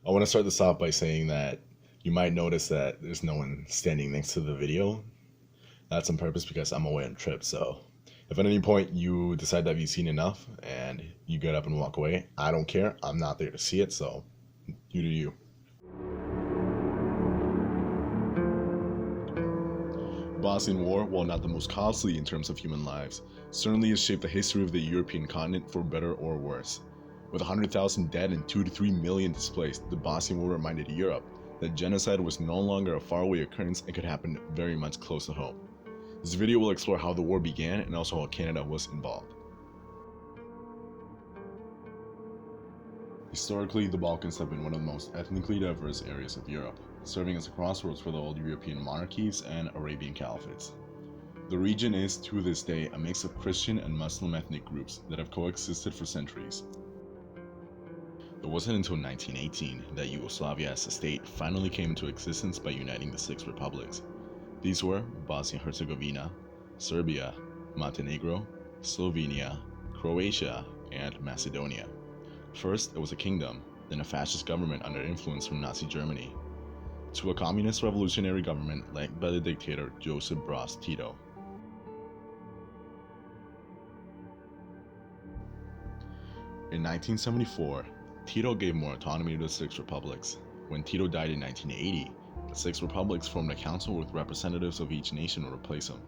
I want to start this off by saying that you might notice that there's no one standing next to the video. That's on purpose because I'm away on trip. So if at any point you decide that you've seen enough and you get up and walk away, I don't care. I'm not there to see it. So you do you. Bosnian War, while not the most costly in terms of human lives, certainly has shaped the history of the European continent for better or worse. With 100,000 dead and 2 to 3 million displaced, the Bosnian War reminded Europe that genocide was no longer a faraway occurrence and could happen very much close to home. This video will explore how the war began and also how Canada was involved. Historically, the Balkans have been one of the most ethnically diverse areas of Europe, serving as a crossroads for the old European monarchies and Arabian caliphates. The region is, to this day, a mix of Christian and Muslim ethnic groups that have coexisted for centuries. It wasn't until 1918 that Yugoslavia as a state finally came into existence by uniting the six republics. These were Bosnia-Herzegovina, Serbia, Montenegro, Slovenia, Croatia, and Macedonia. First, it was a kingdom, then a fascist government under influence from Nazi Germany, to a communist revolutionary government led by the dictator Josip Broz Tito. In 1974, Tito gave more autonomy to the six republics. When Tito died in 1980, the six republics formed a council with representatives of each nation to replace him.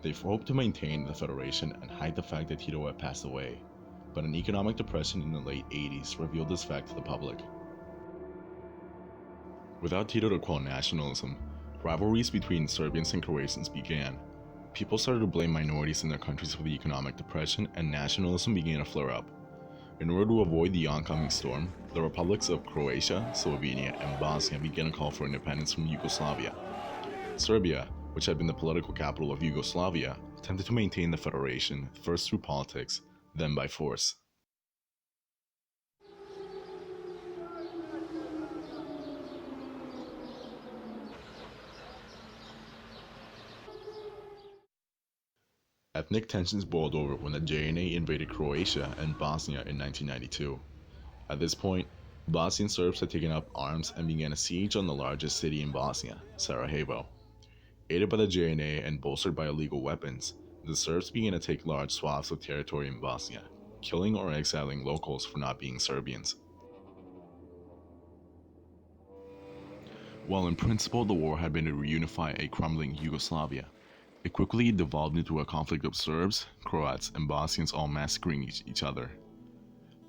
They hoped to maintain the federation and hide the fact that Tito had passed away, but an economic depression in the late 80s revealed this fact to the public. Without Tito to quell nationalism, rivalries between Serbians and Croatians began. People started to blame minorities in their countries for the economic depression, and nationalism began to flare up. In order to avoid the oncoming storm, the republics of Croatia, Slovenia, and Bosnia began to call for independence from Yugoslavia. Serbia, which had been the political capital of Yugoslavia, attempted to maintain the federation, first through politics, then by force. Ethnic tensions boiled over when the JNA invaded Croatia and Bosnia in 1992. At this point, Bosnian Serbs had taken up arms and began a siege on the largest city in Bosnia, Sarajevo. Aided by the JNA and bolstered by illegal weapons, the Serbs began to take large swaths of territory in Bosnia, killing or exiling locals for not being Serbians. While in principle the war had been to reunify a crumbling Yugoslavia, it quickly devolved into a conflict of Serbs, Croats, and Bosnians all massacring each other.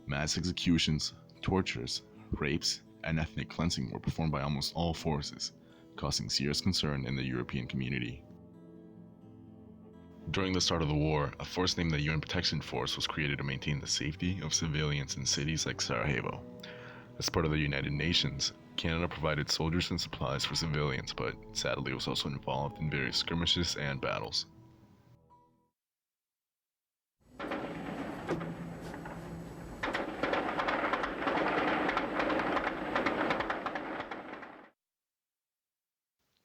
Mass executions, tortures, rapes, and ethnic cleansing were performed by almost all forces, causing serious concern in the European community. During the start of the war, a force named the UN Protection Force was created to maintain the safety of civilians in cities like Sarajevo. As part of the United Nations, Canada provided soldiers and supplies for civilians, but sadly was also involved in various skirmishes and battles.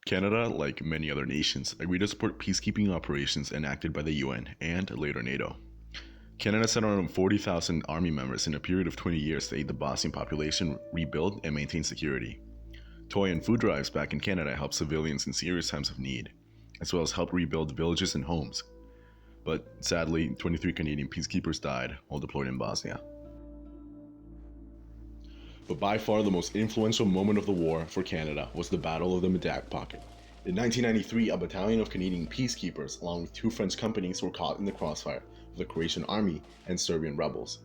Canada, like many other nations, agreed to support peacekeeping operations enacted by the UN and later NATO. Canada sent around 40,000 army members in a period of 20 years to aid the Bosnian population rebuild and maintain security. Toy and food drives back in Canada helped civilians in serious times of need, as well as help rebuild villages and homes. But sadly, 23 Canadian peacekeepers died while deployed in Bosnia. But by far the most influential moment of the war for Canada was the Battle of the Medak Pocket. In 1993, a battalion of Canadian peacekeepers, along with two French companies, were caught in the crossfire of the Croatian army and Serbian rebels.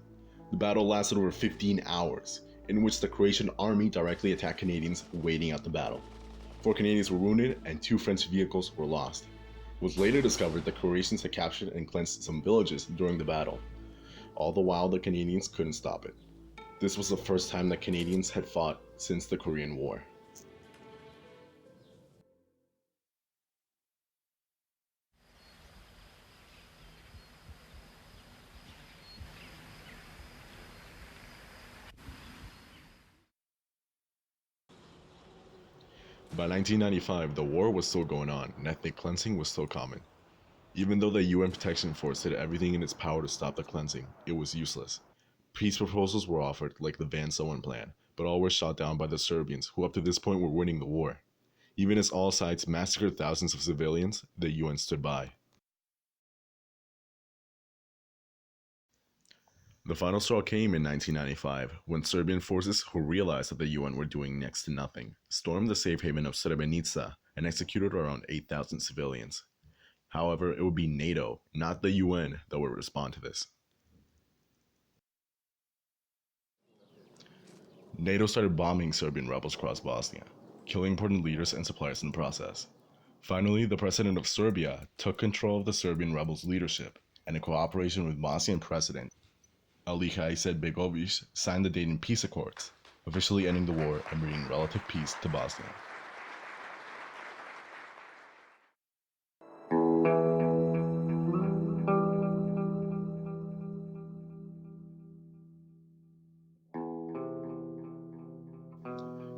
The battle lasted over 15 hours, in which the Croatian army directly attacked Canadians waiting out the battle. 4 Canadians were wounded and 2 French vehicles were lost. It was later discovered that Croatians had captured and cleansed some villages during the battle. All the while, the Canadians couldn't stop it. This was the first time that Canadians had fought since the Korean War. By 1995, the war was still going on and ethnic cleansing was still common. Even though the UN Protection Force did everything in its power to stop the cleansing, it was useless. Peace proposals were offered like the Van Soen Plan, but all were shot down by the Serbians, who up to this point were winning the war. Even as all sides massacred thousands of civilians, the UN stood by. The final straw came in 1995, when Serbian forces, who realized that the UN were doing next to nothing, stormed the safe haven of Srebrenica and executed around 8,000 civilians. However, it would be NATO, not the UN, that would respond to this. NATO started bombing Serbian rebels across Bosnia, killing important leaders and suppliers in the process. Finally, the president of Serbia took control of the Serbian rebels' leadership, and in cooperation with Bosnian President Alija Izetbegovic signed the Dayton Peace Accords, officially ending the war and bringing relative peace to Bosnia.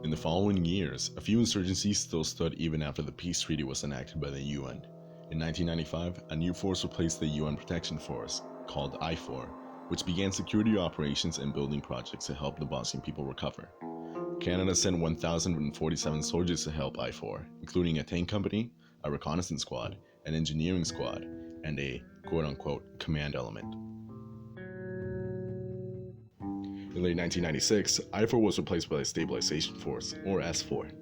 In the following years, a few insurgencies still stood even after the peace treaty was enacted by the UN. In 1995, a new force replaced the UN Protection Force, called IFOR, which began security operations and building projects to help the Bosnian people recover. Canada sent 1,047 soldiers to help IFOR, including a tank company, a reconnaissance squad, an engineering squad, and a quote-unquote command element. In late 1996, IFOR was replaced by the Stabilization Force, or SFOR.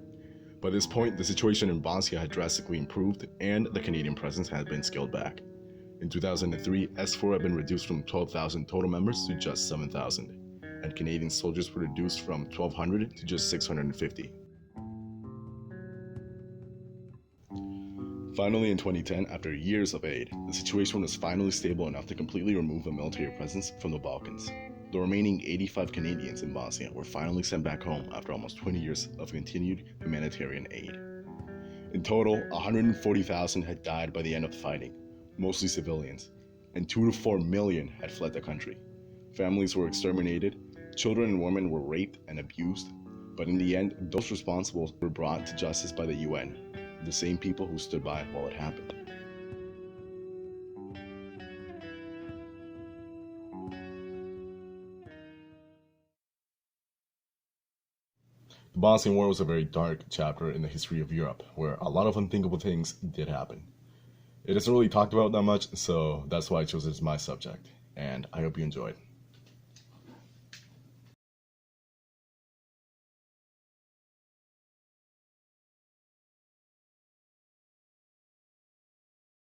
By this point, the situation in Bosnia had drastically improved, and the Canadian presence had been scaled back. In 2003, SFOR had been reduced from 12,000 total members to just 7,000, and Canadian soldiers were reduced from 1,200 to just 650. Finally, in 2010, after years of aid, the situation was finally stable enough to completely remove the military presence from the Balkans. The remaining 85 Canadians in Bosnia were finally sent back home after almost 20 years of continued humanitarian aid. In total, 140,000 had died by the end of the fighting, mostly civilians, and 2 to 4 million had fled the country. Families were exterminated, children and women were raped and abused, but in the end, those responsible were brought to justice by the UN, the same people who stood by while it happened. The Bosnian War was a very dark chapter in the history of Europe, where a lot of unthinkable things did happen. It isn't really talked about that much, so that's why I chose it as my subject, and I hope you enjoyed.